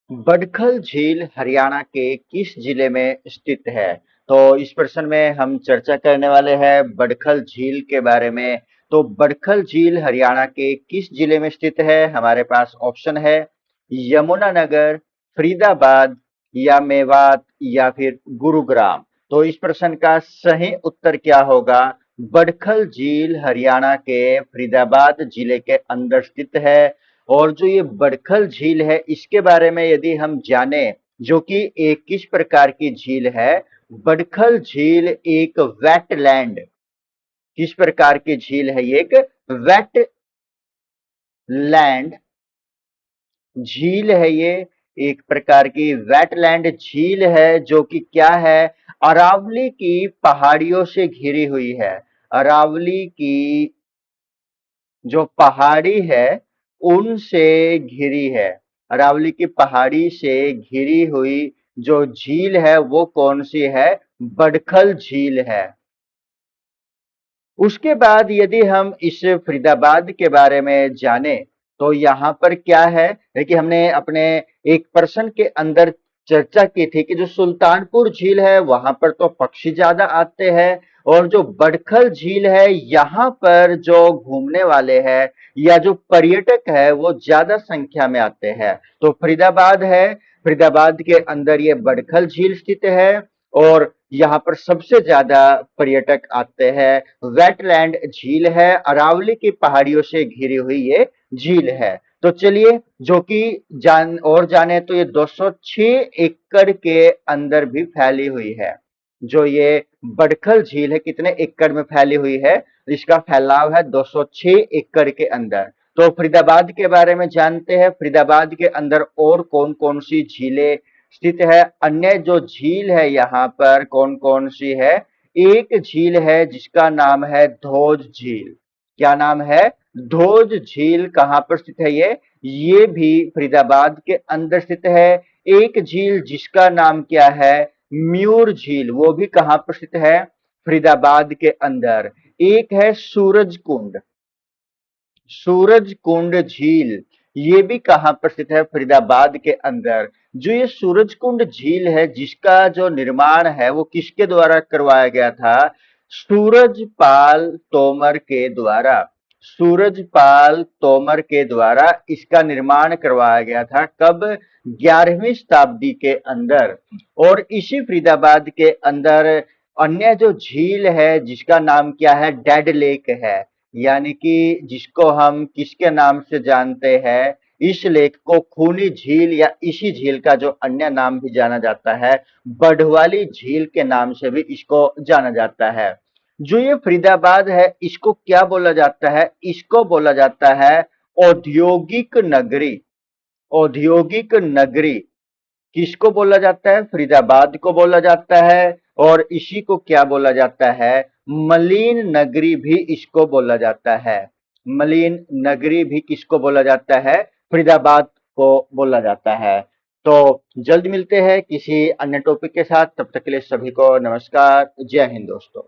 बडखल झील हरियाणा के किस जिले में स्थित है? तो इस प्रश्न में हम चर्चा करने वाले हैं बडखल झील के बारे में। तो बडखल झील हरियाणा के किस जिले में स्थित है? हमारे पास ऑप्शन है यमुनानगर, फरीदाबाद या मेवात या फिर गुरुग्राम। तो इस प्रश्न का सही उत्तर क्या होगा? बडखल झील हरियाणा के फरीदाबाद जिले के अंदर स्थित है। और जो ये बडखल झील है इसके बारे में यदि हम जाने, जो कि एक किस प्रकार की झील है। बडखल झील एक वेटलैंड, किस प्रकार की झील है? ये एक वेटलैंड झील है। ये एक प्रकार की वेटलैंड झील है जो कि क्या है, अरावली की पहाड़ियों से घिरी हुई है। अरावली की जो पहाड़ी है उनसे घिरी है। अरावली की पहाड़ी से घिरी हुई जो झील है वो कौन सी है? बडखल झील है। उसके बाद यदि हम इस फरीदाबाद के बारे में जाने, तो यहाँ पर क्या है कि हमने अपने एक प्रश्न के अंदर चर्चा की थी कि जो सुल्तानपुर झील है वहां पर तो पक्षी ज्यादा आते हैं, और जो बडखल झील है यहाँ पर जो घूमने वाले हैं या जो पर्यटक है वो ज्यादा संख्या में आते हैं। तो फरीदाबाद है, फरीदाबाद के अंदर ये बडखल झील स्थित है और यहाँ पर सबसे ज्यादा पर्यटक आते हैं। वेटलैंड झील है, अरावली की पहाड़ियों से घिरी हुई ये झील है। तो चलिए, जो कि जाने तो ये 206 एकड़ के अंदर भी फैली हुई है। जो ये बडखल झील है कितने एकड़ में फैली हुई है? इसका फैलाव है 206 एकड़ के अंदर। तो फरीदाबाद के बारे में जानते हैं, फरीदाबाद के अंदर और कौन कौन सी झीलें स्थित है। अन्य जो झील है यहाँ पर कौन कौन सी है? एक झील है जिसका नाम है धोज झील। क्या नाम है? धोज झील। कहां पर स्थित है ये भी फरीदाबाद के अंदर स्थित है। एक झील जिसका नाम क्या है? म्यूर झील, वो भी कहां पर स्थित है? फरीदाबाद के अंदर। एक है सूरज कुंड, सूरज कुंड झील, ये भी कहां पर स्थित है? फरीदाबाद के अंदर। जो ये सूरज कुंड झील है जिसका जो निर्माण है वो किसके द्वारा करवाया गया था? सूरजपाल तोमर के द्वारा। सूरजपाल तोमर के द्वारा इसका निर्माण करवाया गया था। कब? 11वीं शताब्दी के अंदर। और इसी फरीदाबाद के अंदर अन्य जो झील है जिसका नाम क्या है? डेड लेक है। यानी कि जिसको हम किसके नाम से जानते हैं? इस लेक को खूनी झील या इसी झील का जो अन्य नाम भी जाना जाता है बड़वाली झील के नाम से भी इसको जाना जाता है। जो ये फरीदाबाद है इसको क्या बोला जाता है? इसको बोला जाता है औद्योगिक नगरी। औद्योगिक नगरी किसको बोला जाता है? फरीदाबाद को बोला जाता है। और इसी को क्या बोला जाता है? मलिन नगरी भी इसको बोला जाता है। मलिन नगरी भी किसको बोला जाता है? फरीदाबाद को बोला जाता है। तो जल्द मिलते हैं किसी अन्य टॉपिक के साथ, तब तक के लिए सभी को नमस्कार, जय हिंद दोस्तों।